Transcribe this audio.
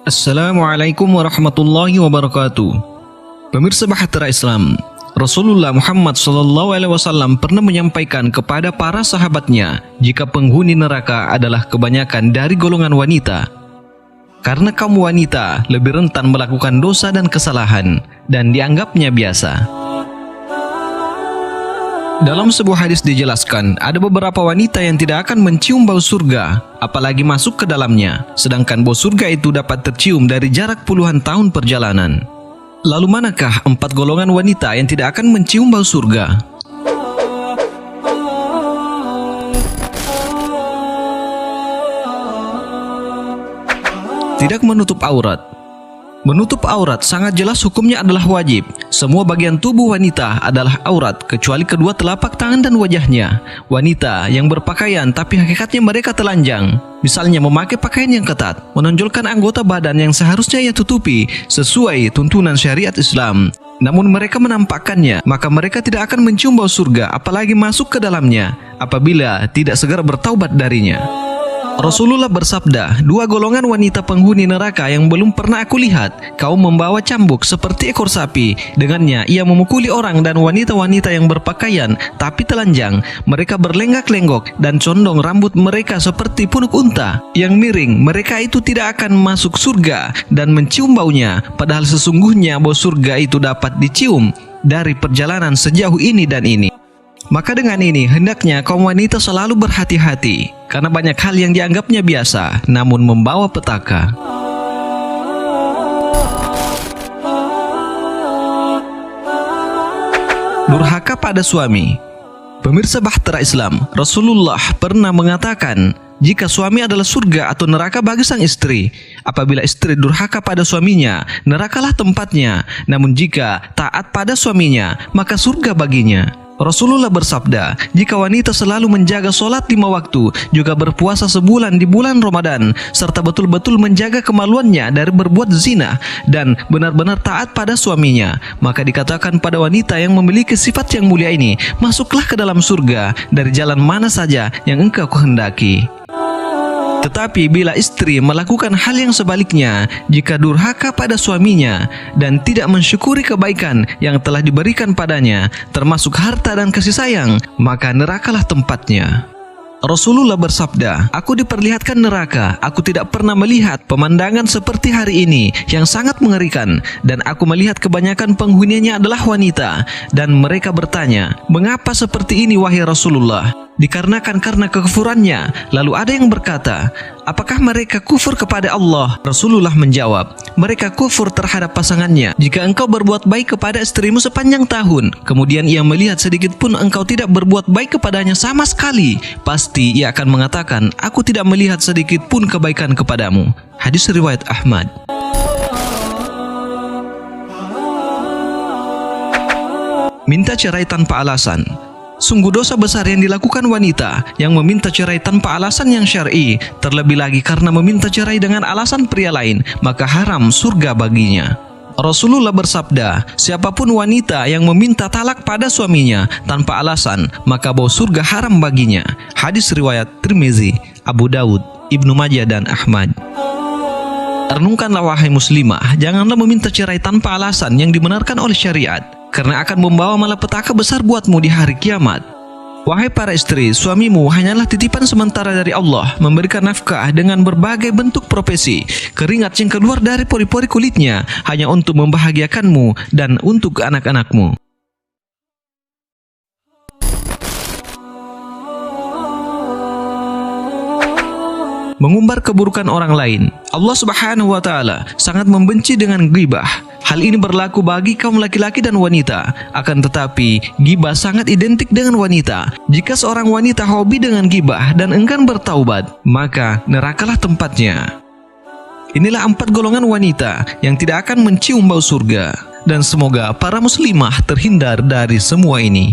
Assalamualaikum warahmatullahi wabarakatuh. Pemirsa Bahtera Islam, Rasulullah Muhammad SAW pernah menyampaikan kepada para sahabatnya jika penghuni neraka adalah kebanyakan dari golongan wanita. Karena kaum wanita lebih rentan melakukan dosa dan kesalahan dan dianggapnya biasa. Dalam sebuah hadis dijelaskan, ada beberapa wanita yang tidak akan mencium bau surga, apalagi masuk ke dalamnya, sedangkan bau surga itu dapat tercium dari jarak puluhan tahun perjalanan. Lalu manakah 4 golongan wanita yang tidak akan mencium bau surga? Tidak menutup aurat. Menutup aurat sangat jelas hukumnya adalah wajib. Semua bagian tubuh wanita adalah aurat kecuali kedua telapak tangan dan wajahnya. Wanita yang berpakaian tapi hakikatnya mereka telanjang, misalnya memakai pakaian yang ketat, menonjolkan anggota badan yang seharusnya ia tutupi sesuai tuntunan syariat Islam, namun mereka menampakkannya, maka mereka tidak akan mencium bau surga apalagi masuk ke dalamnya apabila tidak segera bertaubat darinya. Rasulullah bersabda, 2 golongan wanita penghuni neraka yang belum pernah aku lihat. Kaum membawa cambuk seperti ekor sapi, dengannya ia memukuli orang, dan wanita-wanita yang berpakaian tapi telanjang. Mereka berlenggak-lenggok dan condong rambut mereka seperti punuk unta yang miring. Mereka itu tidak akan masuk surga dan mencium baunya, padahal sesungguhnya bau surga itu dapat dicium dari perjalanan sejauh ini dan ini. Maka dengan ini hendaknya kaum wanita selalu berhati-hati, karena banyak hal yang dianggapnya biasa namun membawa petaka. Durhaka pada suami. Pemirsa Bahtera Islam, Rasulullah pernah mengatakan, jika suami adalah surga atau neraka bagi sang istri. Apabila istri durhaka pada suaminya, nerakalah tempatnya. Namun jika taat pada suaminya, maka surga baginya. Rasulullah bersabda, jika wanita selalu menjaga sholat 5 waktu, juga berpuasa sebulan di bulan Ramadan, serta betul-betul menjaga kemaluannya dari berbuat zina, dan benar-benar taat pada suaminya, maka dikatakan pada wanita yang memiliki sifat yang mulia ini, masuklah ke dalam surga dari jalan mana saja yang engkau kehendaki. Tetapi bila istri melakukan hal yang sebaliknya, jika durhaka pada suaminya dan tidak mensyukuri kebaikan yang telah diberikan padanya, termasuk harta dan kasih sayang, maka nerakalah tempatnya. Rasulullah bersabda, aku diperlihatkan neraka, aku tidak pernah melihat pemandangan seperti hari ini yang sangat mengerikan, dan aku melihat kebanyakan penghuninya adalah wanita, dan mereka bertanya, mengapa seperti ini wahai Rasulullah? Dikarenakan karena kekufurannya. Lalu ada yang berkata, apakah mereka kufur kepada Allah? Rasulullah menjawab, mereka kufur terhadap pasangannya. Jika engkau berbuat baik kepada istrimu sepanjang tahun, kemudian ia melihat sedikit pun engkau tidak berbuat baik kepadanya sama sekali, pasti ia akan mengatakan, aku tidak melihat sedikit pun kebaikan kepadamu. Hadis riwayat Ahmad. Minta cerai tanpa alasan. Sungguh dosa besar yang dilakukan wanita yang meminta cerai tanpa alasan yang syar'i, terlebih lagi karena meminta cerai dengan alasan pria lain, maka haram surga baginya. Rasulullah bersabda, siapapun wanita yang meminta talak pada suaminya tanpa alasan, maka bau surga haram baginya. Hadis riwayat Tirmizi, Abu Daud, Ibnu Majah dan Ahmad. Renungkanlah wahai muslimah, janganlah meminta cerai tanpa alasan yang dibenarkan oleh syariat, karena akan membawa malapetaka besar buatmu di hari kiamat. Wahai para istri, suamimu hanyalah titipan sementara dari Allah, memberikan nafkah dengan berbagai bentuk profesi. Keringat yang keluar dari pori-pori kulitnya hanya untuk membahagiakanmu dan untuk anak-anakmu. Mengumbar keburukan orang lain. Allah Subhanahu wa Ta'ala sangat membenci dengan ghibah. Hal ini berlaku bagi kaum laki-laki dan wanita. Akan tetapi, ghibah sangat identik dengan wanita. Jika seorang wanita hobi dengan ghibah dan enggan bertaubat, maka nerakalah tempatnya. Inilah 4 golongan wanita yang tidak akan mencium bau surga. Dan semoga para muslimah terhindar dari semua ini.